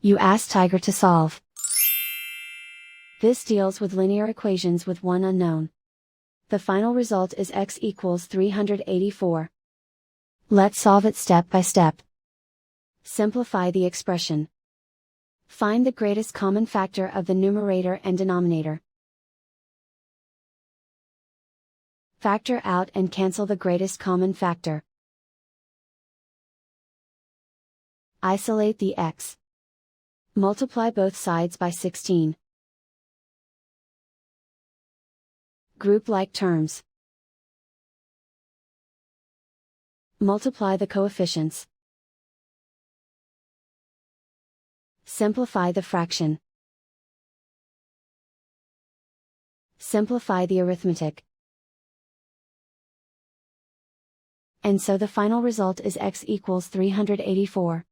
You ask Tiger to solve. This deals with linear equations with one unknown. The final result is x equals 384. Let's solve it step by step. Simplify the expression. Find the greatest common factor of the numerator and denominator. Factor out and cancel the greatest common factor. Isolate the x. Multiply both sides by 16. Group like terms. Multiply the coefficients. Simplify the fraction. Simplify the arithmetic. And so the final result is x equals 384.